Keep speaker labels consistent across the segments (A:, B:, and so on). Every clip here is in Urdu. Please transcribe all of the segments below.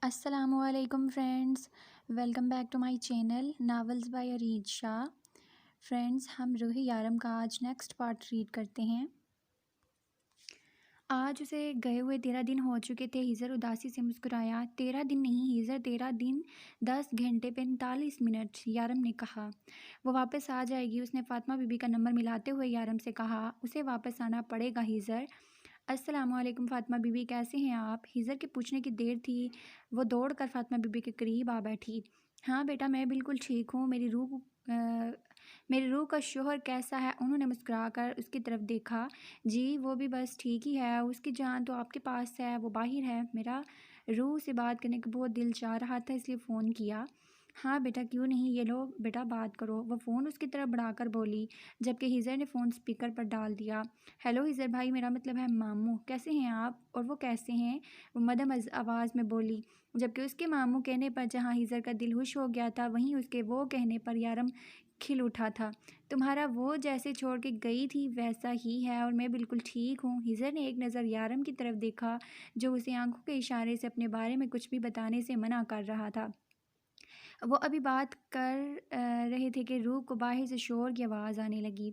A: السلام علیکم friends, welcome back to my channel novels by Areed Shah. Friends, ہم روح یارم کا آج نیکسٹ پارٹ ریڈ کرتے ہیں۔ آج اسے گئے ہوئے 13 دن ہو چکے تھے۔ ہیزر اداسی سے مسکرایا۔ 13 دن نہیں ہیزر، 13 دن 10 گھنٹے 45 منٹ، یارم نے کہا۔ وہ واپس آ جائے گی، اس نے فاطمہ بی بی کا نمبر ملاتے ہوئے یارم سے کہا۔ اسے واپس آنا پڑے گا ہیزر۔ السلام علیکم فاطمہ بی بی، کیسے ہیں آپ؟ ہیزر کے پوچھنے کی دیر تھی، وہ دوڑ کر فاطمہ بی بی کے قریب آ بیٹھی۔ ہاں بیٹا، میں بالکل ٹھیک ہوں۔ میری روح کا شوہر کیسا ہے؟ انہوں نے مسکرا کر اس کی طرف دیکھا۔ جی وہ بھی بس ٹھیک ہی ہے، اس کی جان تو آپ کے پاس ہے، وہ باہر ہے۔ میرا روح سے بات کرنے کا بہت دل چاہ رہا تھا، اس لیے فون کیا۔ ہاں بیٹا کیوں نہیں، یہ لو بیٹا بات کرو، وہ فون اس کی طرف بڑھا کر بولی، جبکہ ہیزر نے فون سپیکر پر ڈال دیا۔ ہیلو ہیزر بھائی، میرا مطلب ہے ماموں، کیسے ہیں آپ؟ اور وہ کیسے ہیں؟ وہ مدھم آواز میں بولی، جبکہ اس کے ماموں کہنے پر جہاں ہیزر کا دل خوش ہو گیا تھا، وہیں اس کے وہ کہنے پر یارم کھل اٹھا تھا۔ تمہارا وہ جیسے چھوڑ کے گئی تھی ویسا ہی ہے، اور میں بالکل ٹھیک ہوں۔ ہیزر نے ایک نظر یارم کی طرف دیکھا، جو اسے آنکھوں کے اشارے سے اپنے بارے میں کچھ بھی بتانے سے منع کر رہا تھا۔ وہ ابھی بات کر رہے تھے کہ روح کو باہر سے شور کی آواز آنے لگی۔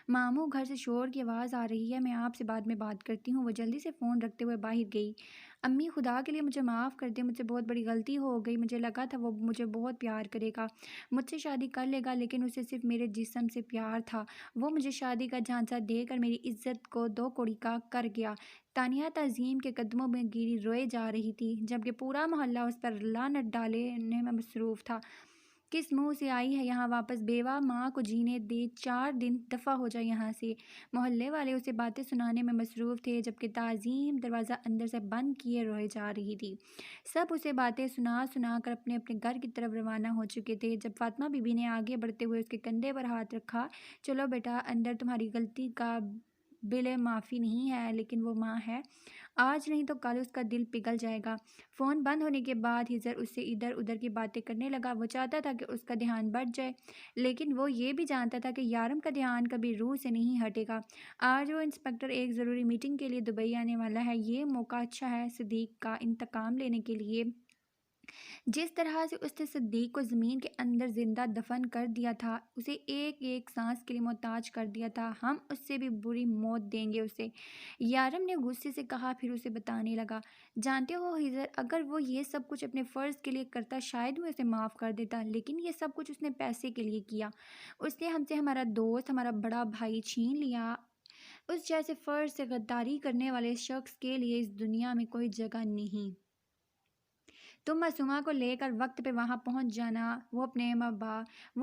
A: ماموں، گھر سے شور کی آواز آ رہی ہے، میں آپ سے بعد میں بات کرتی ہوں۔ وہ جلدی سے فون رکھتے ہوئے باہر گئی۔ امی، خدا کے لیے مجھے معاف کر دیں، مجھ سے بہت بڑی غلطی ہو گئی۔ مجھے لگا تھا وہ مجھے بہت پیار کرے گا، مجھ سے شادی کر لے گا، لیکن اسے صرف میرے جسم سے پیار تھا۔ وہ مجھے شادی کا جھانسا دے کر میری عزت کو دو کوڑی کا کر گیا۔ تانیہ تعظیم کے قدموں میں گری روئے جا رہی تھی، جبکہ پورا محلہ اس پر لعنت ڈالنے میں مصروف تھا۔ کس منہ سے آئی ہے یہاں واپس؟ بیوہ ماں کو جینے دے، 4 دن دفع ہو جائے یہاں سے۔ محلے والے اسے باتیں سنانے میں مصروف تھے، جبکہ تعظیم دروازہ اندر سے بند کیے روئے جا رہی تھی۔ سب اسے باتیں سنا سنا کر اپنے اپنے گھر کی طرف روانہ ہو چکے تھے، جب فاطمہ بی بی نے آگے بڑھتے ہوئے اس کے کندھے پر ہاتھ رکھا۔ چلو بیٹا اندر، تمہاری غلطی کا بل معافی نہیں ہے، لیکن وہ ماں ہے، آج نہیں تو کل اس کا دل پگھل جائے گا۔ فون بند ہونے کے بعد ہیزر اس سے ادھر ادھر کی باتیں کرنے لگا۔ وہ چاہتا تھا کہ اس کا دھیان بڑھ جائے، لیکن وہ یہ بھی جانتا تھا کہ یارم کا دھیان کبھی روح سے نہیں ہٹے گا۔ آج وہ انسپکٹر ایک ضروری میٹنگ کے لیے دبئی آنے والا ہے، یہ موقع اچھا ہے صدیق کا انتقام لینے کے لیے۔ جس طرح سے اس نے صدیق کو زمین کے اندر زندہ دفن کر دیا تھا، اسے ایک ایک سانس کے لیے محتاج کر دیا تھا، ہم اس سے بھی بری موت دیں گے اسے، یارم نے غصے سے کہا۔ پھر اسے بتانے لگا، جانتے ہو ہیزر، اگر وہ یہ سب کچھ اپنے فرض کے لیے کرتا شاید میں اسے معاف کر دیتا، لیکن یہ سب کچھ اس نے پیسے کے لیے کیا۔ اس نے ہم سے ہمارا دوست، ہمارا بڑا بھائی چھین لیا۔ اس جیسے فرض سے غداری کرنے والے شخص کے لیے اس دنیا میں کوئی جگہ نہیں۔ تم معصومہ کو لے کر وقت پہ وہاں پہنچ جانا، وہ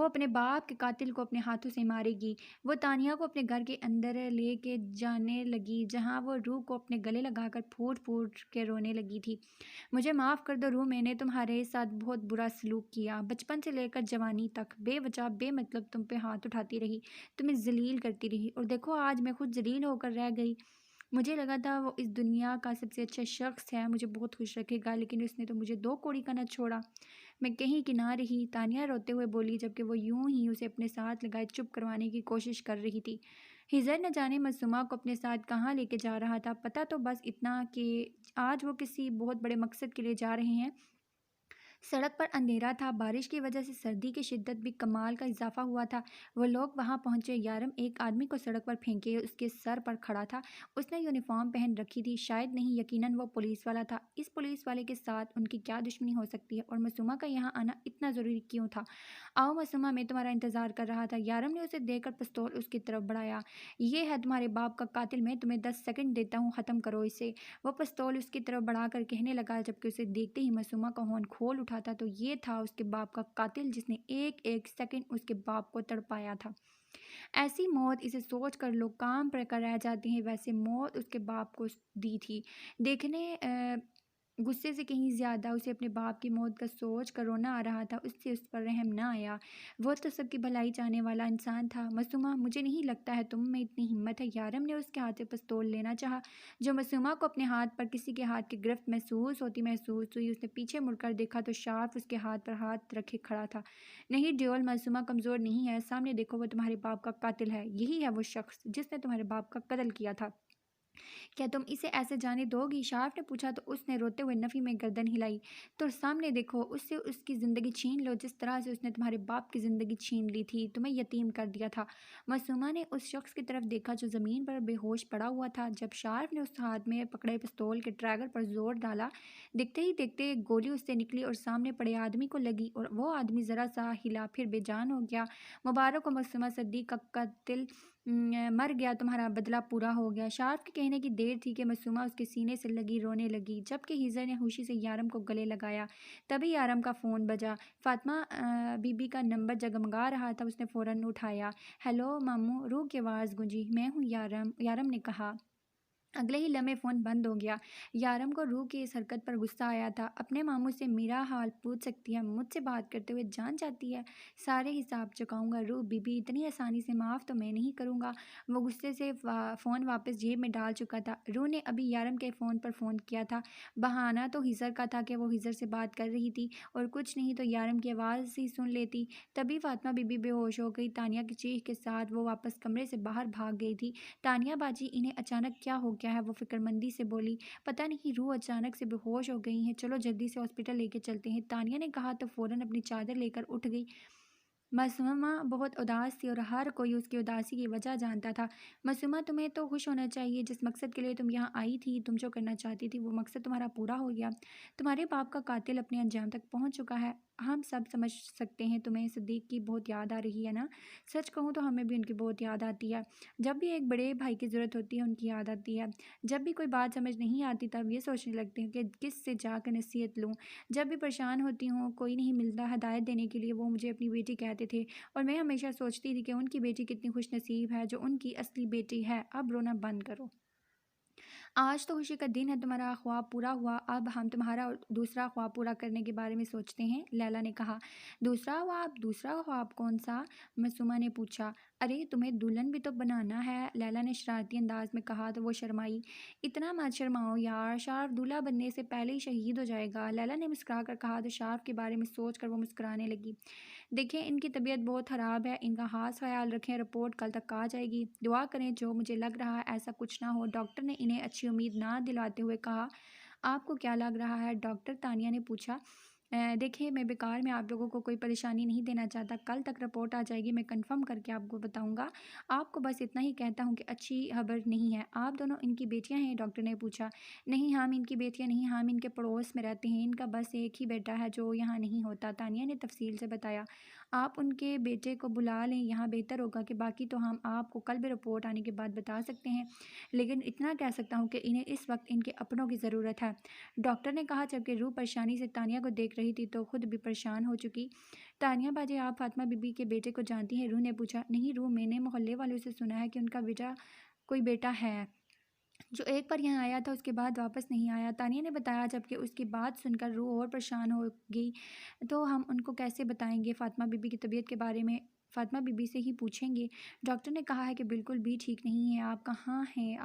A: اپنے باپ کے قاتل کو اپنے ہاتھوں سے مارے گی۔ وہ تانیہ کو اپنے گھر کے اندر لے کے جانے لگی، جہاں وہ روح کو اپنے گلے لگا کر پھوٹ پھوٹ کے رونے لگی تھی۔ مجھے معاف کر دو روح، میں نے تمہارے ساتھ بہت برا سلوک کیا، بچپن سے لے کر جوانی تک بے وجہ بے مطلب تم پہ ہاتھ اٹھاتی رہی، تمہیں ذلیل کرتی رہی، اور دیکھو آج میں خود ذلیل ہو کر رہ گئی۔ مجھے لگا تھا وہ اس دنیا کا سب سے اچھا شخص ہے، مجھے بہت خوش رکھے گا، لیکن اس نے تو مجھے دو کوڑی کا نہ چھوڑا۔ میں کہیں کی نہ رہی، تانیہ روتے ہوئے بولی، جبکہ وہ یوں ہی اسے اپنے ساتھ لگائے چپ کروانے کی کوشش کر رہی تھی۔ ہیزر نہ جانے معصومہ کو اپنے ساتھ کہاں لے کے جا رہا تھا، پتہ تو بس اتنا کہ آج وہ کسی بہت بڑے مقصد کے لیے جا رہے ہیں۔ سڑک پر اندھیرا تھا، بارش کی وجہ سے سردی کی شدت بھی کمال کا اضافہ ہوا تھا۔ وہ لوگ وہاں پہنچے، یارم ایک آدمی کو سڑک پر پھینکے اس کے سر پر کھڑا تھا۔ اس نے یونیفارم پہن رکھی تھی، شاید نہیں یقیناً وہ پولیس والا تھا۔ اس پولیس والے کے ساتھ ان کی کیا دشمنی ہو سکتی ہے، اور معصومہ کا یہاں آنا اتنا ضروری کیوں تھا؟ آؤ معصومہ، میں تمہارا انتظار کر رہا تھا۔ یارم نے اسے دیکھ کر پستول اس کی طرف بڑھایا۔ یہ ہے تمہارے باپ کا قاتل، میں تمہیں 10 سیکنڈ دیتا ہوں، ختم کرو اسے۔ وہ پستول اس کی طرف بڑھا کر کہنے لگا، جبکہ اسے دیکھتے ہی معصومہ کا ہون کھول اٹھا تھا، تو یہ تھا اس کے باپ کا قاتل، جس نے ایک ایک سیکنڈ اس کے باپ کو تڑپایا تھا۔ ایسی موت، اسے سوچ کر لوگ کام پر کر رہ جاتے ہیں، ویسے موت اس کے باپ کو دی تھی۔ دیکھنے غصے سے کہیں زیادہ اسے اپنے باپ کی موت کا سوچ کر رونا آ رہا تھا، اس سے اس پر رحم نہ آیا۔ وہ تو سب کی بھلائی چاہنے والا انسان تھا۔ معصومہ، مجھے نہیں لگتا ہے تم میں اتنی ہمت ہے۔ یارم نے اس کے ہاتھ سے پستول لینا چاہا، جو معصومہ کو اپنے ہاتھ پر کسی کے ہاتھ کی گرفت محسوس ہوئی۔ اس نے پیچھے مڑ کر دیکھا تو شارف اس کے ہاتھ پر ہاتھ رکھے کھڑا تھا۔ نہیں ڈیول، معصومہ کمزور نہیں ہے، سامنے دیکھو، وہ تمہارے باپ کا قاتل ہے، یہی ہے وہ شخص جس نے تمہارے باپ کا قتل کیا تھا۔ کیا تم اسے ایسے جانے دو گی؟ شارف نے پوچھا تو اس نے روتے ہوئے نفی میں گردن ہلائی۔ تو سامنے دیکھو، اس سے اس کی زندگی چھین لو جس طرح سے اس نے تمہارے باپ کی زندگی چھین لی تھی، تمہیں یتیم کر دیا تھا۔ معصومہ نے اس شخص کی طرف دیکھا جو زمین پر بے ہوش پڑا ہوا تھا۔ جب شارف نے اس ہاتھ میں پکڑے پستول کے ٹریگر پر زور ڈالا، دیکھتے ہی دیکھتے ایک گولی اس سے نکلی اور سامنے پڑے آدمی کو لگی اور وہ آدمی ذرا سا ہلا پھر بے جان ہو گیا۔ مبارک ہو معصومہ صدیق کا قاتل، مر گیا، تمہارا بدلہ پورا ہو گیا۔ شارف کے کہنے کی دیر تھی کہ معصومہ اس کے سینے سے لگی رونے لگی، جبکہ ہیزر نے ہوشی سے یارم کو گلے لگایا۔ تبھی یارم کا فون بجا۔ فاطمہ بی بی کا نمبر جگمگا رہا تھا۔ اس نے فوراً اٹھایا۔ ہیلو ماموں، روح کی آواز گونجی۔ میں ہوں یارم، یارم نے کہا۔ اگلے ہی لمحے فون بند ہو گیا۔ یارم کو روح کی اس حرکت پر غصہ آیا تھا۔ اپنے ماموں سے میرا حال پوچھ سکتی ہے، مجھ سے بات کرتے ہوئے جان چاہتی ہے؟ سارے حساب چکاؤں گا روح بی بی، اتنی آسانی سے معاف تو میں نہیں کروں گا۔ وہ غصے سے فون واپس جیب میں ڈال چکا تھا۔ روح نے ابھی یارم کے فون پر فون کیا تھا۔ بہانہ تو ہیزر کا تھا کہ وہ ہیزر سے بات کر رہی تھی، اور کچھ نہیں تو یارم کی آواز ہی سن لیتی۔ تبھی فاطمہ بی بی بے ہوش ہو گئی۔ تانیہ کی چیخ کے ساتھ وہ واپس کمرے سے باہر بھاگ گئی تھی۔ تانیہ باجی، انہیں اچانک کیا ہو گیا ہے؟ وہ فکر مندی سے بولی۔ پتہ نہیں، روح اچانک سے بے ہوش ہو گئی ہیں، چلو جلدی سے ہاسپٹل لے کے چلتے ہیں، تانیہ نے کہا تو فوراً اپنی چادر لے کر اٹھ گئی۔ معصومہ بہت اداس تھی اور ہر کوئی اس کی اداسی کی وجہ جانتا تھا۔ معصومہ، تمہیں تو خوش ہونا چاہیے، جس مقصد کے لیے تم یہاں آئی تھی، تم جو کرنا چاہتی تھی وہ مقصد تمہارا پورا ہو گیا۔ تمہارے باپ کا قاتل اپنے انجام تک پہنچ چکا ہے۔ ہم سب سمجھ سکتے ہیں تمہیں صدیق کی بہت یاد آ رہی ہے نا؟ سچ کہوں تو ہمیں بھی ان کی بہت یاد آتی ہے۔ جب بھی ایک بڑے بھائی کی ضرورت ہوتی ہے ان کی یاد آتی ہے۔ جب بھی کوئی بات سمجھ نہیں آتی تب یہ سوچنے لگتے ہیں کہ کس سے جا کر نصیحت لوں۔ جب بھی پریشان ہوتی ہوں، کوئی نہیں ملتا ہدایت دینے کے لیے، وہ مجھے اپنی بیٹی کہتے تھے، اور میں ہمیشہ سوچتی تھی کہ ان کی بیٹی کتنی خوش نصیب ہے جو ان کی اصلی بیٹی ہے۔ اب رونا بند کرو۔ آج تو خوشی کا دن ہے، تمہارا خواب پورا ہوا، اب ہم تمہارا دوسرا خواب پورا کرنے کے بارے میں سوچتے ہیں، لیلا نے کہا۔ دوسرا خواب؟ دوسرا خواب کون سا؟ معصومہ نے پوچھا۔ ارے تمہیں دلہن بھی تو بنانا ہے، لیلا نے شرارتی انداز میں کہا تو وہ شرمائی۔ اتنا مت شرماؤ یار، شارف دولہا بننے سے پہلے ہی شہید ہو جائے گا، لیلا نے مسکرا کر کہا تو شارف کے بارے میں سوچ کر وہ مسکرانے لگی۔ دیکھیں، ان کی طبیعت بہت خراب ہے، ان کا خاص خیال رکھیں، رپورٹ کل تک آ جائے گی، دعا کریں جو مجھے لگ رہا ہے ایسا کچھ نہ ہو، ڈاکٹر نے انہیں اچھی امید نہ دلاتے ہوئے کہا۔ آپ کو کیا لگ رہا ہے ڈاکٹر؟ تانیہ نے پوچھا۔ دیکھیں، میں بیکار میں آپ لوگوں کو کوئی پریشانی نہیں دینا چاہتا، کل تک رپورٹ آ جائے گی، میں کنفرم کر کے آپ کو بتاؤں گا۔ آپ کو بس اتنا ہی کہتا ہوں کہ اچھی خبر نہیں ہے۔ آپ دونوں ان کی بیٹیاں ہیں؟ ڈاکٹر نے پوچھا۔ نہیں، ہم ان کی بیٹیاں نہیں، ہم ان کے پڑوس میں رہتے ہیں، ان کا بس ایک ہی بیٹا ہے جو یہاں نہیں ہوتا، تانیہ نے تفصیل سے بتایا۔ آپ ان کے بیٹے کو بلا لیں یہاں، بہتر ہوگا، کہ باقی تو ہم آپ کو کل بھی رپورٹ آنے کے بعد بتا سکتے ہیں، لیکن اتنا کہہ سکتا ہوں کہ انہیں اس وقت ان کے اپنوں کی ضرورت ہے، ڈاکٹر نے کہا، جبکہ روح پریشانی سے تانیہ کو دیکھ رہی تھی تو خود بھی پریشان ہو چکی۔ تانیہ باجی، آپ فاطمہ بی بی کے بیٹے کو جانتی ہیں؟ روح نے پوچھا۔ نہیں روح، میں نے محلے والوں سے سنا ہے کہ ان کا کوئی بیٹا ہے جو ایک بار یہاں آیا تھا، اس کے بعد واپس نہیں آیا، تانیہ نے بتایا، جبکہ اس کی بات سن کر روح اور پریشان ہو گئی۔ تو ہم ان کو کیسے بتائیں گے؟ فاطمہ بی بی کی طبیعت کے بارے میں فاطمہ بی بی سے ہی پوچھیں گے، ڈاکٹر نے کہا ہے کہ بالکل بھی ٹھیک نہیں ہے۔ آپ کہاں ہیں؟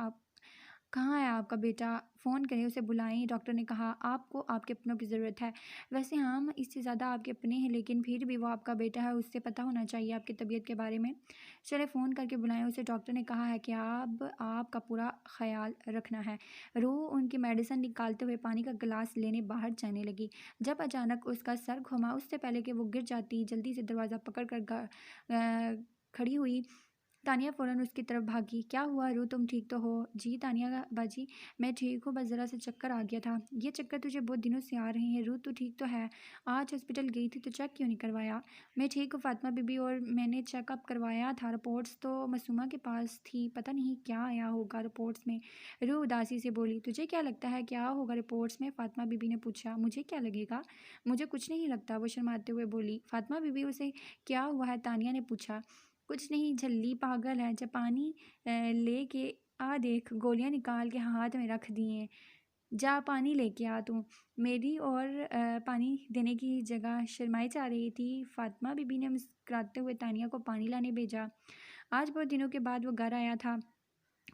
A: کہاں ہے آپ کا بیٹا؟ فون کریں، اسے بلائیں، ڈاکٹر نے کہا۔ آپ کو آپ کے اپنوں کی ضرورت ہے، ویسے ہم اس سے زیادہ آپ کے اپنے ہیں، لیکن پھر بھی وہ آپ کا بیٹا ہے، اس سے پتہ ہونا چاہیے آپ کی طبیعت کے بارے میں، چلے فون کر کے بلائیں اسے، ڈاکٹر نے کہا ہے کہ اب آپ کا پورا خیال رکھنا ہے۔ روح ان کی میڈیسن نکالتے ہوئے پانی کا گلاس لینے باہر جانے لگی، جب اچانک اس کا سر گھما، اس سے پہلے کہ وہ گر جاتی، جلدی سے دروازہ پکڑ کر کھڑی ہوئی۔ تانیہ فوراً اس کی طرف بھاگی۔ کیا ہوا روح، تم ٹھیک تو ہو؟ جی تانیہ باجی، میں ٹھیک ہوں، بس ذرا سے چکر آ گیا تھا۔ یہ چکر تجھے بہت دنوں سے آ رہے ہیں روح، تو ٹھیک تو ہے؟ آج ہاسپٹل گئی تھی تو چیک کیوں نہیں کروایا؟ میں ٹھیک ہوں فاطمہ بی بی، اور میں نے چیک اپ کروایا تھا، رپورٹس تو معصومہ کے پاس تھی، پتہ نہیں کیا آیا ہوگا رپورٹس میں، روح اداسی سے بولی۔ تجھے کیا لگتا ہے کیا ہوگا رپورٹس میں؟ فاطمہ بی بی نے پوچھا۔ مجھے کیا لگے گا؟ مجھے کچھ نہیں لگتا، وہ شرماتے ہوئے بولی۔ فاطمہ بی بی، اسے کیا ہوا ہے؟ تانیہ نے پوچھا۔ کچھ نہیں، جھلی پاگل ہے، جب پانی لے کے آ دیکھ، گولیاں نکال کے ہاتھ میں رکھ دیے، جا پانی لے کے آ تو، میری اور پانی دینے کی جگہ شرمائی جا رہی تھی۔ فاطمہ بی بی نے مسکراتے ہوئے تانیہ کو پانی لانے بھیجا۔ آج بہت دنوں کے بعد وہ گھر آیا تھا،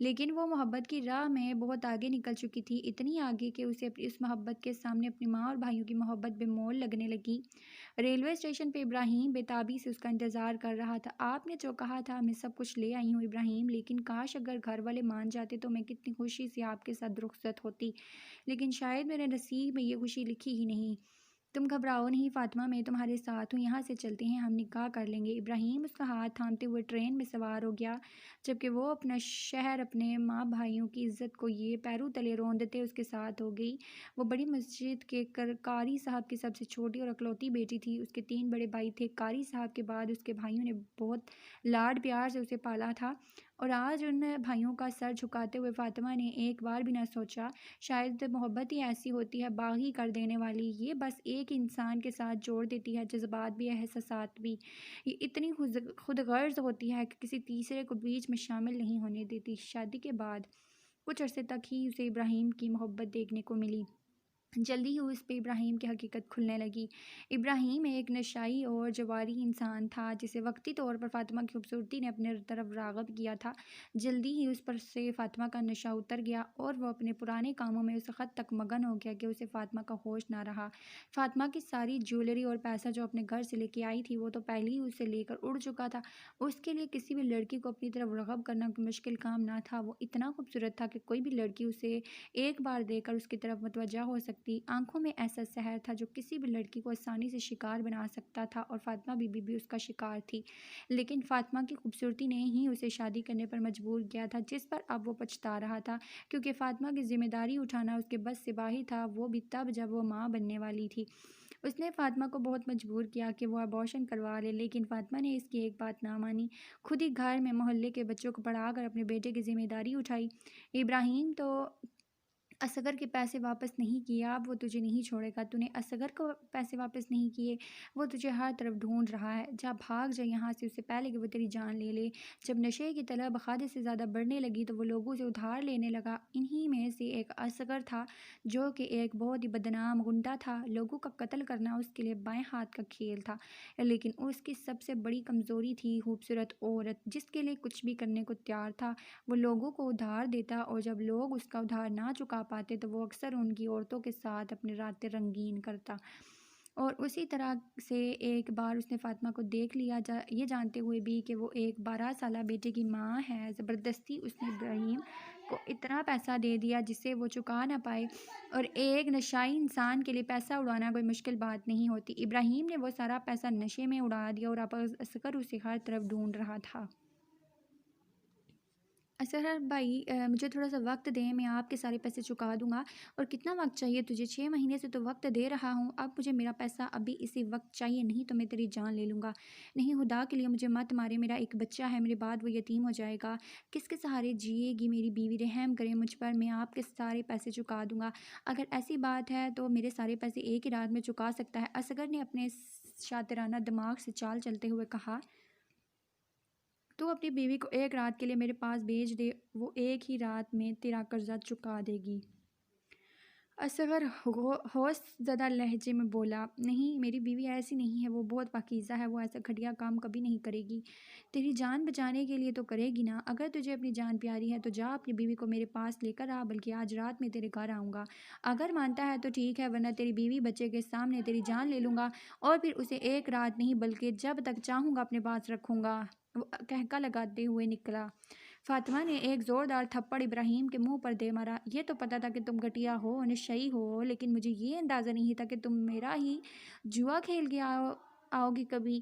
A: لیکن وہ محبت کی راہ میں بہت آگے نکل چکی تھی، اتنی آگے کہ اسے اپنی اس محبت کے سامنے اپنی ماں اور بھائیوں کی محبت بے مول لگنے لگی۔ ریلوے اسٹیشن پہ ابراہیم بے تابی سے اس کا انتظار کر رہا تھا۔ آپ نے جو کہا تھا میں سب کچھ لے آئی ہوں ابراہیم، لیکن کاش اگر گھر والے مان جاتے تو میں کتنی خوشی سے آپ کے ساتھ رخصت ہوتی، لیکن شاید میرے نصیب میں یہ خوشی لکھی ہی نہیں۔ تم گھبراؤ نہیں فاطمہ، میں تمہارے ساتھ ہوں، یہاں سے چلتے ہیں، ہم نکاح کر لیں گے۔ ابراہیم اس کا ہاتھ تھامتے ہوئے ٹرین میں سوار ہو گیا، جبکہ وہ اپنا شہر، اپنے ماں بھائیوں کی عزت کو یہ پیروں تلے روندتے اس کے ساتھ ہو گئی۔ وہ بڑی مسجد کے قاری صاحب کی سب سے چھوٹی اور اکلوتی بیٹی تھی۔ اس کے 3 بڑے بھائی تھے۔ قاری صاحب کے بعد اس کے بھائیوں نے بہت لاڈ پیار سے اسے پالا تھا، اور آج ان بھائیوں کا سر جھکاتے ہوئے فاطمہ نے ایک بار بھی نہ سوچا شاید محبت ہی ایسی ہوتی ہے، باغی کر دینے والی، یہ بس ایک انسان کے ساتھ جوڑ دیتی ہے، جذبات بھی احساسات بھی، یہ اتنی خود غرض ہوتی ہے کہ کسی تیسرے کو بیچ میں شامل نہیں ہونے دیتی۔ شادی کے بعد کچھ عرصے تک ہی اسے ابراہیم کی محبت دیکھنے کو ملی۔ جلدی ہی اس پہ ابراہیم کی حقیقت کھلنے لگی۔ ابراہیم ایک نشائی اور جواری انسان تھا جسے وقتی طور پر فاطمہ کی خوبصورتی نے اپنے طرف راغب کیا تھا۔ جلدی ہی اس پر سے فاطمہ کا نشہ اتر گیا اور وہ اپنے پرانے کاموں میں اس حد تک مگن ہو گیا کہ اسے فاطمہ کا ہوش نہ رہا۔ فاطمہ کی ساری جیولری اور پیسہ جو اپنے گھر سے لے کے آئی تھی وہ تو پہلے ہی اسے لے کر اڑ چکا تھا۔ اس کے لیے کسی بھی لڑکی کو اپنی طرف رغب کرنا کوئی مشکل کام نہ تھا۔ وہ اتنا خوبصورت تھا کہ کوئی بھی لڑکی اسے ایک بار دیکھ کر اس کی طرف متوجہ ہو سکتی۔ آنکھوں میں ایسا سحر تھا جو کسی بھی لڑکی کو آسانی سے شکار بنا سکتا تھا، اور فاطمہ بی بی بھی اس کا شکار تھی۔ لیکن فاطمہ کی خوبصورتی نے ہی اسے شادی کرنے پر مجبور کیا تھا، جس پر اب وہ پچھتا رہا تھا، کیونکہ فاطمہ کی ذمہ داری اٹھانا اس کے بس سے باہر تھا، وہ بھی تب جب وہ ماں بننے والی تھی۔ اس نے فاطمہ کو بہت مجبور کیا کہ وہ ابارشن کروا لے، لیکن فاطمہ نے اس کی ایک بات نہ مانی، خود ہی گھر میں محلے کے بچوں کو پڑھا کر اپنے بیٹے کی ذمہ داری اٹھائی۔ ابراہیم تو اصغر کے پیسے واپس نہیں کیے، اب وہ تجھے نہیں چھوڑے گا۔ تو نے اصغر کو پیسے واپس نہیں کیے، وہ تجھے ہر طرف ڈھونڈ رہا ہے، جا بھاگ جا یہاں سے، اس سے پہلے کہ وہ تیری جان لے لے۔ جب نشے کی طلب حد سے زیادہ بڑھنے لگی تو وہ لوگوں سے ادھار لینے لگا۔ انہی میں سے ایک اصغر تھا جو کہ ایک بہت ہی بدنام غنڈہ تھا۔ لوگوں کا قتل کرنا اس کے لیے بائیں ہاتھ کا کھیل تھا، لیکن اس کی سب سے بڑی کمزوری تھی خوبصورت عورت، جس کے لیے کچھ بھی کرنے کو تیار تھا۔ وہ لوگوں کو ادھار دیتا، اور جب لوگ اس کا ادھار نہ چکا پاتے تو وہ اکثر ان کی عورتوں کے ساتھ اپنی راتیں رنگین کرتا۔ اور اسی طرح سے ایک بار اس نے فاطمہ کو دیکھ لیا، یہ جانتے ہوئے بھی کہ وہ ایک 12 سالہ بیٹے کی ماں ہے، زبردستی اس نے ابراہیم کو اتنا پیسہ دے دیا جسے وہ چکا نہ پائے، اور ایک نشائی انسان کے لیے پیسہ اڑانا کوئی مشکل بات نہیں ہوتی۔ ابراہیم نے وہ سارا پیسہ نشے میں اڑا دیا، اور اب اصغر اسے ہر طرف ڈھونڈ رہا تھا۔ اصغر بھائی، مجھے تھوڑا سا وقت دیں، میں آپ کے سارے پیسے چکا دوں گا۔ اور کتنا وقت چاہیے تجھے؟ 6 مہینے سے تو وقت دے رہا ہوں، اب مجھے میرا پیسہ ابھی اسی وقت چاہیے، نہیں تو میں تیری جان لے لوں گا۔ نہیں، خدا کے لیے مجھے مت مارے، میرا ایک بچہ ہے، میرے بعد وہ یتیم ہو جائے گا، کس کے سہارے جیے گی میری بیوی؟ رحم کریں مجھ پر، میں آپ کے سارے پیسے چکا دوں گا۔ اگر ایسی بات ہے تو میرے سارے پیسے ایک ہی رات میں چکا سکتا ہے، اصغر نے اپنے شاطرانہ دماغ سے چال چلتے ہوئے کہا۔ تو اپنی بیوی کو ایک رات کے لیے میرے پاس بھیج دے، وہ ایک ہی رات میں تیرا قرضہ چکا دے گی۔ اصغر ہوش زدہ لہجے میں بولا، نہیں، میری بیوی ایسی نہیں ہے، وہ بہت پاکیزہ ہے، وہ ایسا گھٹیا کام کبھی نہیں کرے گی۔ تیری جان بچانے کے لیے تو کرے گی نا؟ اگر تجھے اپنی جان پیاری ہے تو جا اپنی بیوی کو میرے پاس لے کر آ، بلکہ آج رات میں تیرے گھر آؤں گا۔ اگر مانتا ہے تو ٹھیک ہے، ورنہ تیری بیوی بچے کے سامنے تیری جان لے لوں گا، اور پھر اسے ایک رات نہیں بلکہ جب تک چاہوں گا اپنے پاس رکھوں گا۔ وہ کہکا لگاتے ہوئے نکلا۔ فاطمہ نے ایک زوردار تھپڑ ابراہیم کے منہ پر دے مارا۔ یہ تو پتہ تھا کہ تم گھٹیا ہو، نشئی ہو، لیکن مجھے یہ اندازہ نہیں تھا کہ تم میرا ہی جوا کھیل کے آؤ گی کبھی۔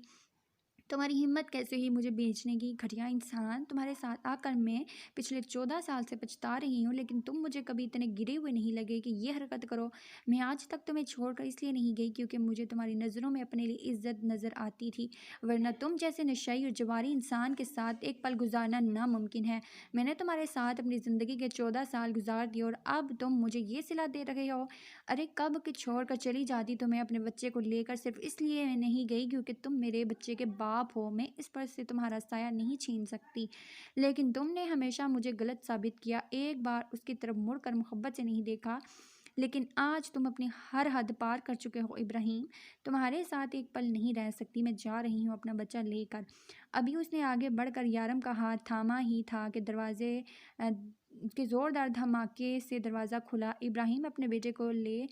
A: تمہاری ہمت کیسے ہوئی مجھے بیچنے کی؟ گھٹیا انسان، تمہارے ساتھ آ کر میں پچھلے 14 سال سے پچھتا رہی ہوں، لیکن تم مجھے کبھی اتنے گرے ہوئے نہیں لگے کہ یہ حرکت کرو۔ میں آج تک تمہیں چھوڑ کر اس لیے نہیں گئی کیونکہ مجھے تمہاری نظروں میں اپنے لیے عزت نظر آتی تھی، ورنہ تم جیسے نشئی اور جواری انسان کے ساتھ ایک پل گزارنا ناممکن ہے۔ میں نے تمہارے ساتھ اپنی زندگی کے 14 سال گزار دیے، اور اب تم مجھے یہ صلہ دے رہے ہو؟ ارے کب کہ چھوڑ کر چلی جاتی تو میں اپنے بچے کو لے کر صرف اس لیے نہیں گئی کیونکہ تم میرے بچے کے باپ ہو، میں اس پر سے تمہارا سایہ نہیں چھین سکتی، لیکن تم نے ہمیشہ مجھے غلط ثابت کیا، ایک بار اس کی طرف مڑ کر محبت سے نہیں دیکھا۔ لیکن آج تم اپنی ہر حد پار کر چکے ہو ابراہیم، تمہارے ساتھ ایک پل نہیں رہ سکتی، میں جا رہی ہوں اپنا بچہ لے کر۔ ابھی اس نے آگے بڑھ کر یارم کا ہاتھ تھاما ہی تھا کہ دروازے کے زوردار دھماکے سے دروازہ کھلا۔ ابراہیم اپنے بیٹے کو لے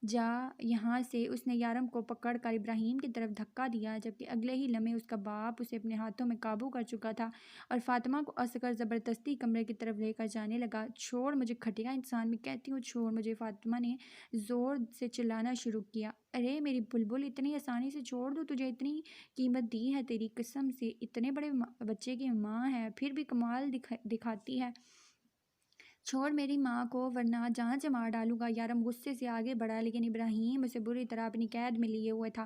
A: جا یہاں سے، اس نے یارم کو پکڑ کر ابراہیم کی طرف دھکا دیا، جبکہ اگلے ہی لمحے اس کا باپ اسے اپنے ہاتھوں میں قابو کر چکا تھا اور فاطمہ کو اصغر زبردستی کمرے کی طرف لے کر جانے لگا۔ چھوڑ مجھے گھٹیا انسان، میں کہتی ہوں چھوڑ مجھے، فاطمہ نے زور سے چلانا شروع کیا۔ ارے میری بلبل، اتنی آسانی سے چھوڑ دوں؟ تجھے اتنی قیمت دی ہے، تیری قسم سے اتنے بڑے بچے کی ماں ہے، پھر بھی کمال دکھاتی ہے۔ چھوڑ میری ماں کو ورنہ جان سے مار ڈالوں گا۔ یارم غصے سے آگے بڑھا، لیکن ابراہیم اسے بری طرح اپنی قید میں لیے ہوئے تھا،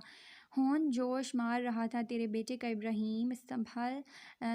A: ہون جوش مار رہا تھا۔ تیرے بیٹے کا ابراہیم،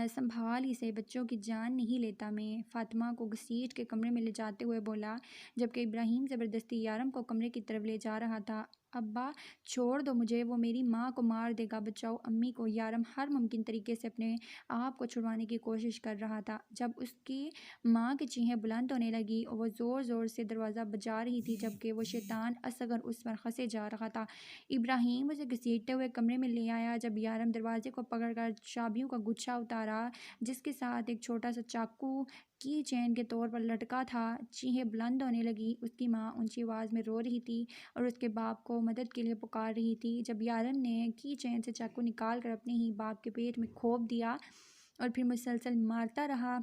A: سنبھال اسے، بچوں کی جان نہیں لیتا میں، فاطمہ کو گھسیٹ کے کمرے میں لے جاتے ہوئے بولا، جبکہ ابراہیم زبردستی یارم کو کمرے کی طرف لے جا رہا تھا۔ ابا چھوڑ دو مجھے، وہ میری ماں کو مار دے گا، بچاؤ امی کو۔ یارم ہر ممکن طریقے سے اپنے آپ کو چھڑوانے کی کوشش کر رہا تھا۔ جب اس کی ماں کی چیخیں بلند ہونے لگی، وہ زور زور سے دروازہ بجا رہی تھی، جبکہ وہ شیطان اصغر اس پر خسے جا رہا تھا۔ ابراہیم اسے گھسیٹتے ہوئے کمرے میں لے آیا۔ جب یارم دروازے کو پکڑ کر چابیوں کا گچھا اتارا، جس کے ساتھ ایک چھوٹا سا چاقو کی چین کے طور پر لٹکا تھا، چیخیں بلند ہونے لگی۔ اس کی ماں اونچی آواز میں رو رہی تھی اور اس کے باپ کو مدد کے لیے پکار رہی تھی۔ جب یارم نے کی چین سے چاقو نکال کر اپنے ہی باپ کے پیٹ میں کھوپ دیا اور پھر مسلسل مارتا رہا،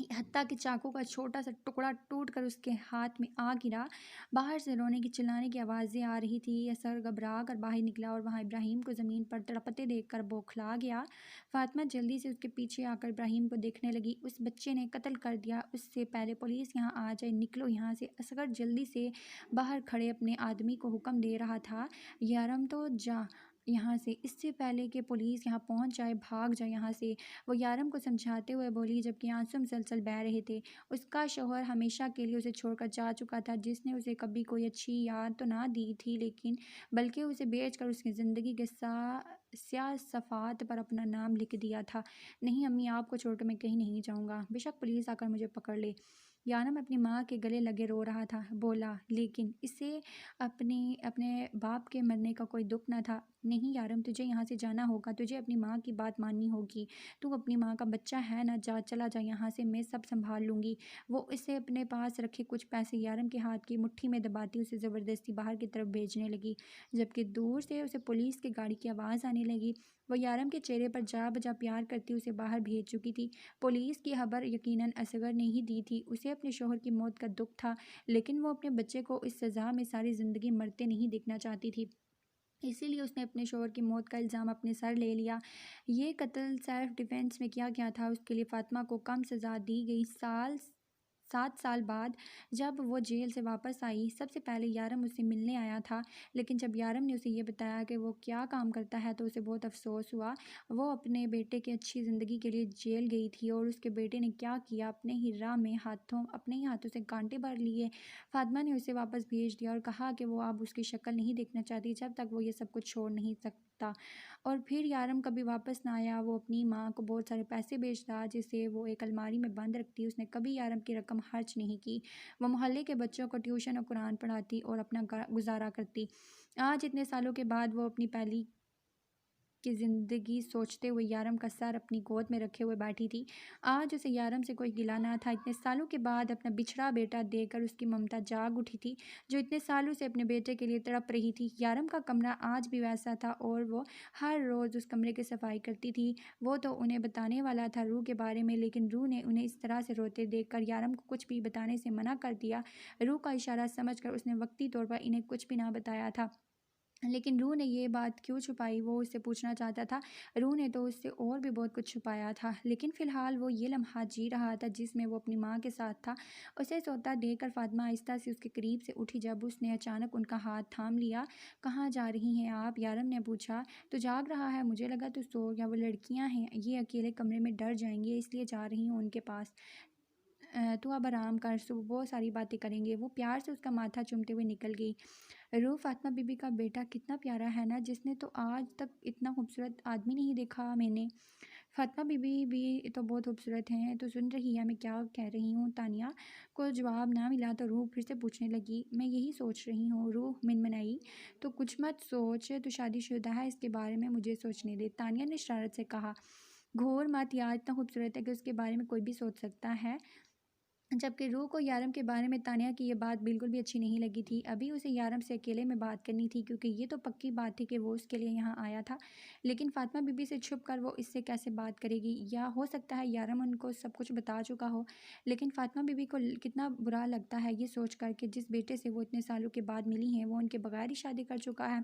A: حتیٰ کہ چاقو کا چھوٹا سا ٹکڑا ٹوٹ کر اس کے ہاتھ میں آ گرا، باہر سے رونے کی چلانے کی آوازیں آ رہی تھی۔ اصغر گھبرا کر باہر نکلا اور وہاں ابراہیم کو زمین پر تڑپتے دیکھ کر بوکھلا گیا۔ فاطمہ جلدی سے اس کے پیچھے آ کر ابراہیم کو دیکھنے لگی۔ اس بچے نے قتل کر دیا، اس سے پہلے پولیس یہاں آ جائے، نکلو یہاں سے۔ اصغر جلدی سے باہر کھڑے اپنے آدمی کو حکم دے رہا تھا، یارم تو جا یہاں سے، اس سے پہلے کہ پولیس یہاں پہنچ جائے، بھاگ جا یہاں سے، وہ یارم کو سمجھاتے ہوئے بولی، جبکہ آنسو مسلسل بہہ رہے تھے۔ اس کا شوہر ہمیشہ کے لیے اسے چھوڑ کر جا چکا تھا، جس نے اسے کبھی کوئی اچھی یاد تو نہ دی تھی، لیکن بلکہ اسے بیچ کر اس کی زندگی کے سیاہ صفحات پر اپنا نام لکھ دیا تھا۔ نہیں امی، آپ کو چھوڑ کر میں کہیں نہیں جاؤں گا، بے شک پولیس آ کر مجھے پکڑ لے۔ یارم اپنی ماں کے گلے لگے رو رہا تھا، بولا، لیکن اسے اپنے باپ کے مرنے کا کوئی دکھ نہ تھا۔ نہیں یارم، تجھے یہاں سے جانا ہوگا، تجھے اپنی ماں کی بات ماننی ہوگی، تو اپنی ماں کا بچہ ہے نا، چلا جا یہاں سے، میں سب سنبھال لوں گی۔ وہ اسے اپنے پاس رکھے کچھ پیسے یارم کے ہاتھ کی مٹھی میں دباتی اسے زبردستی باہر کی طرف بھیجنے لگی، جبکہ دور سے اسے پولیس کی گاڑی کی آواز آنے لگی۔ وہ یارم کے چہرے پر جا بجا پیار کرتی اسے باہر بھیج چکی تھی۔ پولیس کی خبر یقیناً اصغر نے ہی دی تھی۔ اسے اپنے شوہر کی موت کا دکھ تھا، لیکن وہ اپنے بچے کو اس سزا میں ساری زندگی مرتے نہیں دیکھنا چاہتی تھی، اسی لیے اس نے اپنے شوہر کی موت کا الزام اپنے سر لے لیا۔ یہ قتل سیلف ڈیفینس میں کیا گیا تھا۔ اس کے لیے فاطمہ کو کم سزا دی گئی۔ 7 سال بعد جب وہ جیل سے واپس آئی، سب سے پہلے یارم اسے ملنے آیا تھا، لیکن جب یارم نے اسے یہ بتایا کہ وہ کیا کام کرتا ہے تو اسے بہت افسوس ہوا۔ وہ اپنے بیٹے کی اچھی زندگی کے لیے جیل گئی تھی اور اس کے بیٹے نے کیا کیا، اپنے ہی راہ میں اپنے ہی ہاتھوں سے کانٹے بھر لیے۔ فاطمہ نے اسے واپس بھیج دیا اور کہا کہ وہ اب اس کی شکل نہیں دیکھنا چاہتی جب تک وہ یہ سب کچھ چھوڑ نہیں سکتا۔ اور پھر یارم کبھی واپس نہ آیا۔ وہ اپنی ماں کو بہت سارے پیسے بھیجتا، جسے وہ ایک الماری میں بند رکھتی۔ اس نے کبھی یارم کی رقم خرچ نہیں کی۔ وہ محلے کے بچوں کو ٹیوشن اور قرآن پڑھاتی اور اپنا گزارا کرتی۔ آج اتنے سالوں کے بعد وہ اپنی پہلی کی زندگی سوچتے ہوئے یارم کا سر اپنی گود میں رکھے ہوئے بیٹھی تھی۔ آج اسے یارم سے کوئی گلہ نہ تھا۔ اتنے سالوں کے بعد اپنا بچھڑا بیٹا دیکھ کر اس کی ممتا جاگ اٹھی تھی، جو اتنے سالوں سے اپنے بیٹے کے لیے تڑپ رہی تھی۔ یارم کا کمرہ آج بھی ویسا تھا اور وہ ہر روز اس کمرے کی صفائی کرتی تھی۔ وہ تو انہیں بتانے والا تھا روح کے بارے میں، لیکن روح نے انہیں اس طرح سے روتے دیکھ کر یارم کو کچھ بھی بتانے سے منع کر دیا۔ روح کا اشارہ سمجھ کر اس نے وقتی طور پر انہیں کچھ بھی نہ بتایا تھا، لیکن روح نے یہ بات کیوں چھپائی، وہ اس سے پوچھنا چاہتا تھا۔ روح نے تو اس سے اور بھی بہت کچھ چھپایا تھا، لیکن فی الحال وہ یہ لمحات جی رہا تھا جس میں وہ اپنی ماں کے ساتھ تھا۔ اسے سوتا دیکھ کر فاطمہ آہستہ سے اس کے قریب سے اٹھی، جب اس نے اچانک ان کا ہاتھ تھام لیا۔ کہاں جا رہی ہیں آپ؟ یارم نے پوچھا۔ تو جاگ رہا ہے، مجھے لگا تو سو گیا۔ وہ لڑکیاں ہیں، یہ اکیلے کمرے میں ڈر جائیں گے، اس لیے جا رہی ہوں ان کے پاس۔ تو اب آرام کر، صبح بہت ساری باتیں کریں گے۔ وہ پیار سے اس کا ماتھا چومتے ہوئے نکل گئی۔ روح، فاطمہ بی بی کا بیٹا کتنا پیارا ہے نا، جس نے تو آج تک اتنا خوبصورت آدمی نہیں دیکھا میں نے۔ فاطمہ بی بی بھی تو بہت خوبصورت ہیں، تو سن رہی ہے میں کیا کہہ رہی ہوں؟ تانیہ کو جواب نہ ملا تو روح پھر سے پوچھنے لگی، میں یہی سوچ رہی ہوں۔ روح منمنائی، تو کچھ مت سوچ، تو شادی شدہ ہے، اس کے بارے میں مجھے سوچنے دے، تانیہ نے شرارت سے کہا۔ گھور مت، یار اتنا خوبصورت ہے کہ اس کے بارے میں کوئی بھی سوچ سکتا ہے۔ جبکہ روح کو یارم کے بارے میں تانیہ کی یہ بات بالکل بھی اچھی نہیں لگی تھی۔ ابھی اسے یارم سے اکیلے میں بات کرنی تھی، کیونکہ یہ تو پکی بات تھی کہ وہ اس کے لیے یہاں آیا تھا، لیکن فاطمہ بی بی سے چھپ کر وہ اس سے کیسے بات کرے گی؟ یا ہو سکتا ہے یارم ان کو سب کچھ بتا چکا ہو، لیکن فاطمہ بی بی کو کتنا برا لگتا ہے یہ سوچ کر کہ جس بیٹے سے وہ اتنے سالوں کے بعد ملی ہیں وہ ان کے بغیر ہی شادی کر چکا ہے۔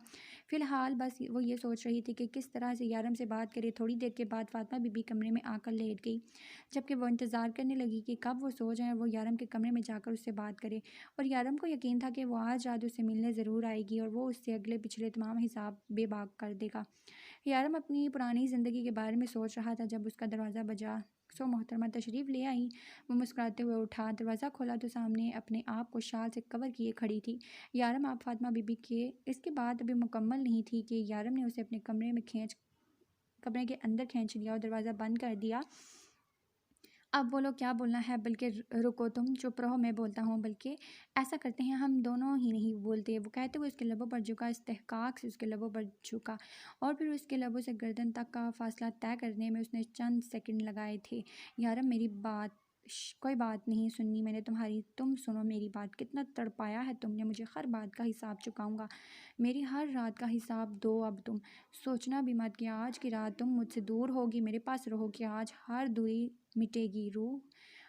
A: فی الحال بس وہ یہ سوچ رہی تھی کہ کس طرح سے یارم سے بات کرے۔ تھوڑی دیر کے بعد فاطمہ بی بی کمرے میں آ کر لیٹ گئی، جبکہ وہ انتظار کرنے لگی کہ کب وہ سو جائے اور وہ یارم کے کمرے میں جا کر اس سے بات کرے، اور یارم کو یقین تھا کہ وہ آج رات اس سے ملنے ضرور آئے گی اور وہ اس سے اگلے پچھلے تمام حساب بے باک کر دے گا۔ یارم اپنی پرانی زندگی کے بارے میں سوچ رہا تھا جب اس کا دروازہ بجا۔ سو محترمہ تشریف لے آئیں۔ وہ مسکراتے ہوئے اٹھا، دروازہ کھولا تو سامنے اپنے آپ کو شال سے کور کیے کھڑی تھی یارم۔ آپ فاطمہ بی بی کے اس کی بات ابھی مکمل نہیں تھی کہ یارم نے اسے اپنے کمرے کے اندر کھینچ لیا اور دروازہ بند کر دیا۔ اب بولو کیا بولنا ہے، بلکہ رکو تم چپ رہو، میں بولتا ہوں، بلکہ ایسا کرتے ہیں ہم دونوں ہی نہیں بولتے، وہ کہتے ہوئے اس کے لبوں پر جھکا، استحقاق سے اس کے لبوں پر جھکا، اور پھر اس کے لبوں سے گردن تک کا فاصلہ طے کرنے میں اس نے چند سیکنڈ لگائے تھے۔ یارم میری بات کوئی بات نہیں سننی میں نے تمہاری، تم سنو میری بات۔ کتنا تڑپایا ہے تم نے مجھے، ہر بات کا حساب چکاؤں گا، میری ہر رات کا حساب دو اب تم۔ سوچنا بھی مت کہ آج کی رات تم مجھ سے دور ہوگی، میرے پاس رہو گی، آج ہر دوری مٹے گی روح،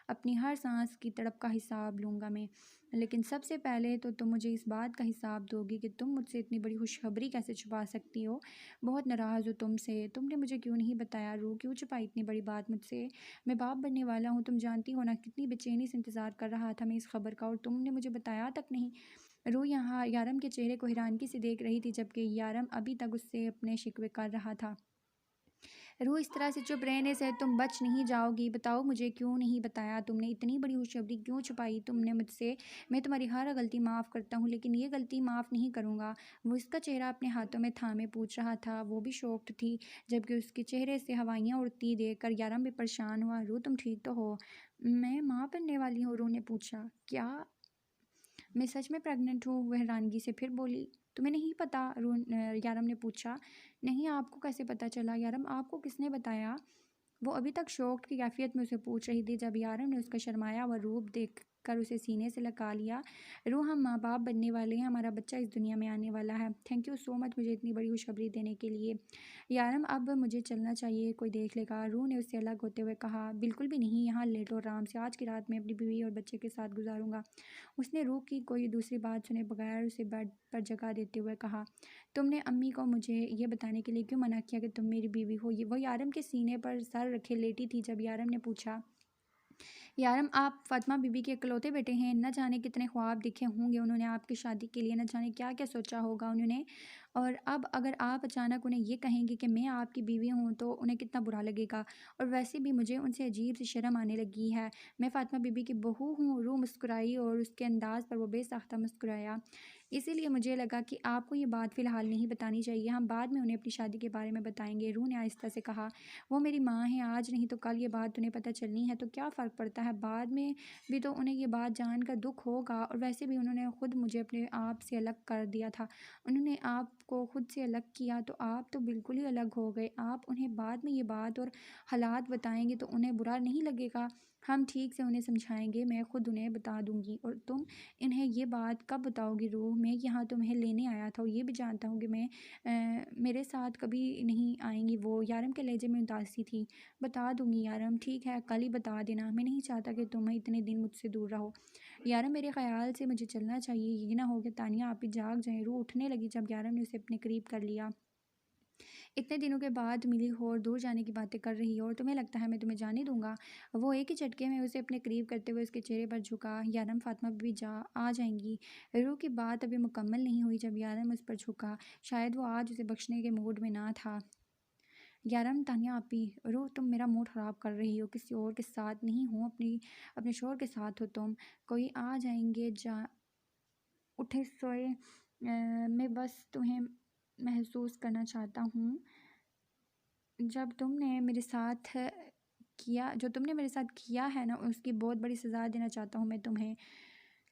A: اپنی ہر سانس کی تڑپ کا حساب لوں گا میں، لیکن سب سے پہلے تو تم مجھے اس بات کا حساب دو گی کہ تم مجھ سے اتنی بڑی خوشخبری کیسے چھپا سکتی ہو۔ بہت ناراض ہوں تم سے، تم نے مجھے کیوں نہیں بتایا روح، کیوں چھپائی اتنی بڑی بات مجھ سے؟ میں باپ بننے والا ہوں، تم جانتی ہو نا کتنی بے چینی سے انتظار کر رہا تھا میں اس خبر کا، اور تم نے مجھے بتایا تک نہیں۔ روح یہاں یارم کے چہرے کو حیرانگی سے دیکھ رہی تھی، جبکہ یارم ابھی تک اس سے اپنے شکوے کر رہا تھا۔ روح اس طرح سے چپ رہنے سے تم بچ نہیں جاؤ گی، بتاؤ مجھے کیوں نہیں بتایا تم نے، اتنی بڑی خوشخبری کیوں چھپائی تم نے مجھ سے؟ میں تمہاری ہر غلطی معاف کرتا ہوں، لیکن یہ غلطی معاف نہیں کروں گا۔ وہ اس کا چہرہ اپنے ہاتھوں میں تھامے پوچھ رہا تھا، وہ بھی شوکڈ تھی، جبکہ اس کے چہرے سے ہوائیاں اڑتی دیکھ کر یارم بھی پریشان ہوا۔ روح تم ٹھیک تو ہو؟ میں ماں بننے والی ہوں، روح نے پوچھا۔ کیا میں سچ میں پریگننٹ ہوں؟ وہ حیرانگی سے پھر بولی۔ تمہیں نہیں پتا؟ یارم نے پوچھا۔ نہیں، آپ کو کیسے پتا چلا؟ یارم آپ کو کس نے بتایا؟ وہ ابھی تک شوکڈ کی کیفیت میں اسے پوچھ رہی تھی جب یارم نے اس کا شرمایا ہوا روپ دیکھ کر اسے سینے سے لگا لیا۔ روح ہم ماں باپ بننے والے ہیں، ہمارا بچہ اس دنیا میں آنے والا ہے۔ تھینک یو سو مچ مجھے اتنی بڑی خوشخبری دینے کے لیے۔ یارم اب مجھے چلنا چاہیے، کوئی دیکھ لے گا، روح نے اس سے الگ ہوتے ہوئے کہا۔ بالکل بھی نہیں، یہاں لیٹو آرام سے، آج کی رات میں اپنی بیوی اور بچے کے ساتھ گزاروں گا۔ اس نے روح کی کوئی دوسری بات سنے بغیر اسے بیڈ پر جگہ دیتے ہوئے کہا۔ تم نے امی کو مجھے یہ بتانے کے لیے کیوں منع کیا کہ تم میری بیوی ہو؟ وہ یارم کے سینے پر سر رکھے لیٹی تھی جب یارم نے پوچھا۔ یارم آپ فاطمہ بی بی کے اکلوتے بیٹے ہیں، نہ جانے کتنے خواب دیکھے ہوں گے انہوں نے آپ کی شادی کے لیے، نہ جانے کیا کیا سوچا ہوگا انہوں نے، اور اب اگر آپ اچانک انہیں یہ کہیں گے کہ میں آپ کی بیوی ہوں تو انہیں کتنا برا لگے گا، اور ویسے بھی مجھے ان سے عجیب سی شرم آنے لگی ہے، میں فاطمہ بی بی کی بہو ہوں۔ روح مسکرائی اور اس کے انداز پر وہ بے ساختہ مسکرایا۔ اسی لیے مجھے لگا کہ آپ کو یہ بات فی الحال نہیں بتانی چاہیے، ہم بعد میں انہیں اپنی شادی کے بارے میں بتائیں گے، روح نے آہستہ سے کہا۔ وہ میری ماں ہیں، آج نہیں تو کل یہ بات انہیں پتہ چلنی ہے، تو کیا فرق پڑتا ہے، بعد میں بھی تو انہیں یہ بات جان کر دکھ ہوگا، اور ویسے بھی انہوں نے خود مجھے اپنے آپ سے الگ کر دیا تھا، انہوں نے آپ کو خود سے الگ کیا تو آپ تو بالکل ہی الگ ہو گئے، آپ انہیں بعد میں یہ بات اور حالات بتائیں گے تو انہیں برا نہیں لگے گا، ہم ٹھیک سے انہیں سمجھائیں گے، میں خود انہیں بتا دوں گی، اور تم انہیں یہ بات کب بتاؤ گی روح؟ میں یہاں تمہیں لینے آیا تھا اور یہ بھی جانتا ہوں کہ میرے ساتھ کبھی نہیں آئیں گی، وہ یارم کے لہجے میں اداسی تھی۔ بتا دوں گی یارم، ٹھیک ہے کل ہی بتا دینا، میں نہیں چاہتا کہ تم اتنے دن مجھ سے دور رہو۔ یارم میرے خیال سے مجھے چلنا چاہیے، یہ نہ ہو کہ تانیہ آپ ہی جاگ جائیں۔ روح اٹھنے لگی جب یارم نے اسے اپنے قریب کر لیا۔ اتنے دنوں کے بعد ملی ہو اور دور جانے کی باتیں کر رہی ہو، اور تمہیں لگتا ہے میں تمہیں جانے دوں گا؟ وہ ایک ہی جھٹکے میں اسے اپنے قریب کرتے ہوئے اس کے چہرے پر جھکا۔ یارم فاطمہ بھی آ جائیں گی؟ روح کی بات ابھی مکمل نہیں ہوئی جب یارم اس پر جھکا، شاید وہ آج اسے بخشنے کے موڈ میں نہ تھا۔ یارم تانیہ آپی، روح تم میرا موڈ خراب کر رہی ہو، کسی اور کے ساتھ نہیں ہوں، اپنے شوہر کے ساتھ ہو تم، کوئی آ جائیں گے، اٹھے سوئے، میں بس تمہیں محسوس کرنا چاہتا ہوں۔ جب تم نے میرے ساتھ کیا ہے نا، اس کی بہت بڑی سزا دینا چاہتا ہوں میں تمہیں،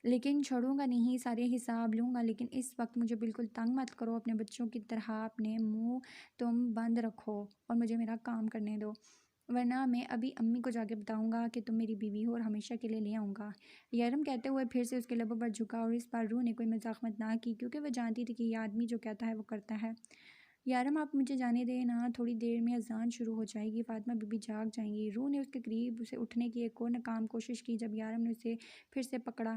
A: لیکن چھوڑوں گا نہیں، سارے حساب لوں گا۔ لیکن اس وقت مجھے بالکل تنگ مت کرو، اپنے بچوں کی طرح اپنے منہ تم بند رکھو اور مجھے میرا کام کرنے دو، ورنہ میں ابھی امی کو جا کے بتاؤں گا کہ تم میری بیوی ہو اور ہمیشہ کے لیے لے آؤں گا۔ یارم کہتے ہوئے پھر سے اس کے لبوں پر جھکا، اور اس بار روح نے کوئی مزاحمت نہ کی، کیونکہ وہ جانتی تھی کہ یہ آدمی جو کہتا ہے وہ کرتا ہے۔ یارم آپ مجھے جانے دیں نا، تھوڑی دیر میں اذان شروع ہو جائے گی، فاطمہ بی بی جاگ جائیں گی۔ روح نے اس کے قریب اسے اٹھنے کی ایک اور ناکام کوشش کی جب یارم نے اسے پھر سے پکڑا۔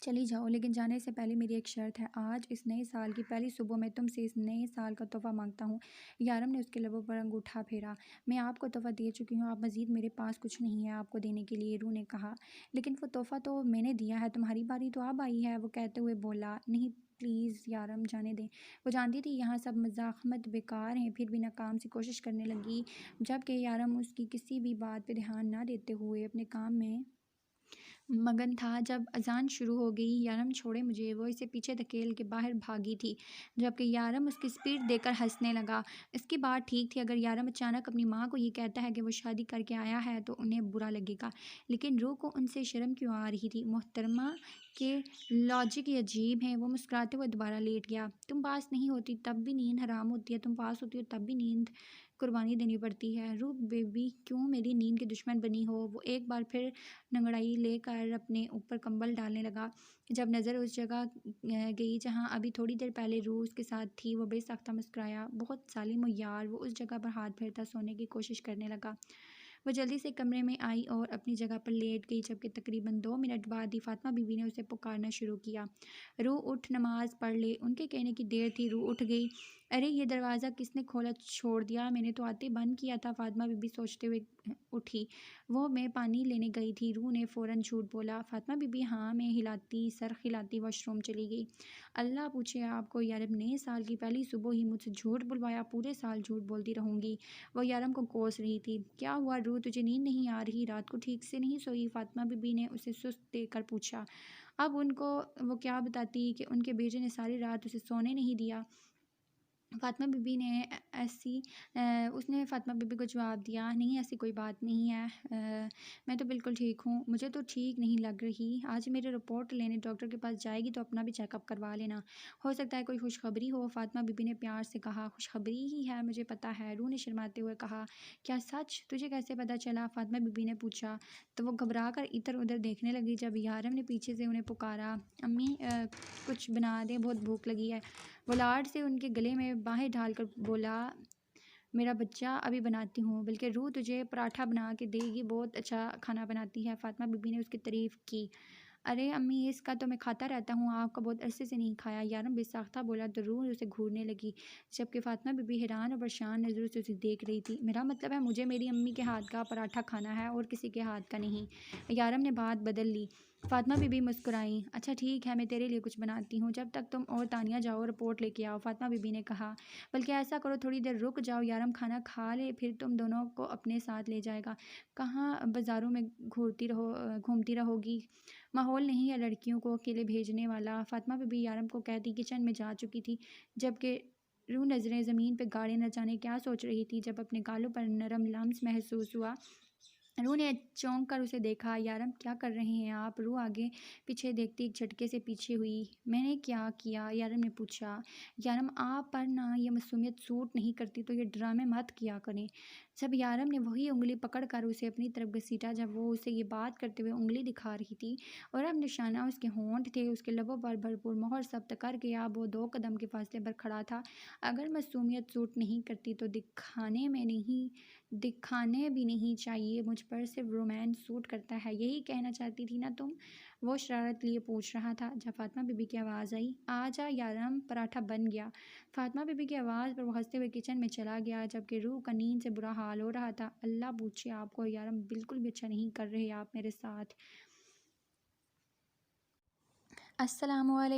A: چلی جاؤ، لیکن جانے سے پہلے میری ایک شرط ہے۔ آج اس نئے سال کی پہلی صبح میں تم سے اس نئے سال کا تحفہ مانگتا ہوں۔ یارم نے اس کے لبوں پر انگوٹھا پھیرا۔ میں آپ کو تحفہ دے چکی ہوں، اب مزید میرے پاس کچھ نہیں ہے آپ کو دینے کے لیے، روح نے کہا۔ لیکن وہ تحفہ تو میں نے دیا ہے، تمہاری باری تو اب آئی ہے، وہ کہتے ہوئے بولا۔ نہیں پلیز یارم، جانے دیں۔ وہ جانتی تھی یہاں سب مزاحمت بیکار ہیں، پھر بھی ناکام سی کوشش کرنے لگی، جبکہ یارم اس کی کسی بھی بات پہ دھیان نہ دیتے ہوئے اپنے کام میں مگن تھا۔ جب اذان شروع ہو گئی، یارم چھوڑے مجھے، وہ اسے پیچھے دھکیل کے باہر بھاگی تھی، جبکہ یارم اس کی سپیڈ دیکھ کر ہنسنے لگا۔ اس کی بات ٹھیک تھی، اگر یارم اچانک اپنی ماں کو یہ کہتا ہے کہ وہ شادی کر کے آیا ہے تو انہیں برا لگے گا، لیکن روح کو ان سے شرم کیوں آ رہی تھی؟ محترمہ کے لاجک ہی عجیب ہیں۔ وہ مسکراتے ہوئے دوبارہ لیٹ گیا۔ تم پاس نہیں ہوتی تب بھی نیند حرام ہوتی ہے، تم پاس ہوتی ہو تب بھی نیند قربانی دینی پڑتی ہے۔ روح بیبی کیوں میری نیند کی دشمن بنی ہو؟ وہ ایک بار پھر ننگڑائی لے کر اپنے اوپر کمبل ڈالنے لگا۔ جب نظر اس جگہ گئی جہاں ابھی تھوڑی دیر پہلے روح اس کے ساتھ تھی، وہ بے ساختہ مسکرایا۔ بہت ظالم ہو یار، وہ اس جگہ پر ہاتھ پھیرتا سونے کی کوشش کرنے لگا۔ وہ جلدی سے کمرے میں آئی اور اپنی جگہ پر لیٹ گئی، جبکہ تقریباً 2 منٹ بعد ہی فاطمہ بی بی نے اسے پکارنا شروع کیا۔ روح اٹھ، نماز پڑھ لے۔ ان کے کہنے کی دیر تھی، روح اٹھ گئی۔ ارے یہ دروازہ کس نے کھولا چھوڑ دیا؟ میں نے تو آتے بند کیا تھا، فاطمہ بی بی سوچتے ہوئے اٹھی۔ وہ میں پانی لینے گئی تھی، روح نے فوراً جھوٹ بولا۔ فاطمہ بی بی ہاں میں سر ہلاتی واش روم چلی گئی۔ اللہ پوچھے آپ کو، یارم نئے سال کی پہلی صبح ہی مجھ سے جھوٹ بلوایا، پورے سال جھوٹ بولتی رہوں گی۔ وہ یارم کو کوس رہی تھی۔ کیا ہوا روح، تجھے نیند نہیں آ رہی؟ رات کو ٹھیک سے نہیں سوئی؟ فاطمہ بی بی نے اسے سست دیکھ کر پوچھا۔ اب ان کو وہ کیا بتاتی کہ ان کے بیٹے نے ساری رات اسے سونے نہیں دیا؟ فاطمہ بی بی نے اس نے فاطمہ بی بی کو جواب دیا، نہیں ایسی کوئی بات نہیں ہے، میں تو بالکل ٹھیک ہوں، مجھے تو ٹھیک نہیں لگ رہی۔ آج میرے رپورٹ لینے ڈاکٹر کے پاس جائے گی تو اپنا بھی چیک اپ کروا لینا، ہو سکتا ہے کوئی خوشخبری ہو، فاطمہ بی بی نے پیار سے کہا۔ خوشخبری ہی ہے، مجھے پتہ ہے، روح نے شرماتے ہوئے کہا۔ کیا سچ؟ تجھے کیسے پتہ چلا؟ فاطمہ بی بی نے پوچھا تو وہ گھبرا کر ادھر ادھر دیکھنے لگی جب یارم نے پیچھے سے انہیں پکارا۔ امی کچھ بنا دیں، بہت بھوک لگی ہے۔ وہ لاڈ سے ان کے گلے میں باہیں ڈال کر بولا، میرا بچہ ابھی بناتی ہوں، بلکہ روح تجھے پراٹھا بنا کے دے گی، بہت اچھا کھانا بناتی ہے۔ فاطمہ بی بی نے اس کی تعریف کی۔ ارے امی اس کا تو میں کھاتا رہتا ہوں، آپ کا بہت عرصے سے نہیں کھایا، یارم بے ساختہ بولا تو روح اسے گھورنے لگی، جبکہ فاطمہ بی بی حیران اور پریشان نظروں سے اسے دیکھ رہی تھی۔ میرا مطلب ہے مجھے میری امی کے ہاتھ کا پراٹھا کھانا ہے اور کسی کے ہاتھ کا نہیں۔ یارم نے بات بدل لی۔ فاطمہ بی بی مسکرائیں۔ اچھا ٹھیک ہے، میں تیرے لیے کچھ بناتی ہوں، جب تک تم اور تانیہ جاؤ رپورٹ لے کے آؤ، فاطمہ بی بی نے کہا۔ بلکہ ایسا کرو تھوڑی دیر رک جاؤ، یارم کھانا کھا لے، پھر تم دونوں کو اپنے ساتھ لے جائے گا، کہاں بازاروں میں گھومتی رہو گی، ماحول نہیں ہے لڑکیوں کو اکیلے بھیجنے والا۔ فاطمہ بی بی یارم کو کہتی کچن میں جا چکی تھی، جبکہ روح نظریں زمین پہ گاڑے نہ جانے کیا سوچ رہی تھی جب اپنے گالوں پر نرم لمس محسوس ہوا۔ روح نے چونک کر اسے دیکھا۔ یارم کیا کر رہے ہیں آپ؟ روح آگے پیچھے دیکھتی ایک جھٹکے سے پیچھے ہوئی۔ میں نے کیا کیا؟ یارم نے پوچھا۔ یارم آپ پر نہ یہ معصومیت سوٹ نہیں کرتی تو یہ ڈرامے مت کیا کریں۔ جب یارم نے وہی انگلی پکڑ کر اسے اپنی طرف گھسیٹا جب وہ اسے یہ بات کرتے ہوئے انگلی دکھا رہی تھی، اور اب نشانہ اس کے ہونٹ تھے، اس کے لبوں پر بھرپور مہر ضبط کر کے اب وہ 2 قدم کے فاصلے پر کھڑا تھا۔ اگر معصومیت سوٹ نہیں کرتی تو دکھانے بھی نہیں چاہیے، مجھ پر صرف رومانس سوٹ کرتا ہے، یہی کہنا چاہتی تھی نا تم؟ وہ شرارت لیے پوچھ رہا تھا جب فاطمہ بی بی کی آواز آئی، آ جا یارم، پراٹھا بن گیا۔ فاطمہ بی بی کی آواز پر وہ ہنستے ہوئے کچن میں چلا گیا، جبکہ روح کا نیند سے برا حال ہو رہا تھا۔ اللہ پوچھے آپ کو، یارم بالکل بھی اچھا نہیں کر رہے آپ میرے ساتھ۔ السلام علیکم۔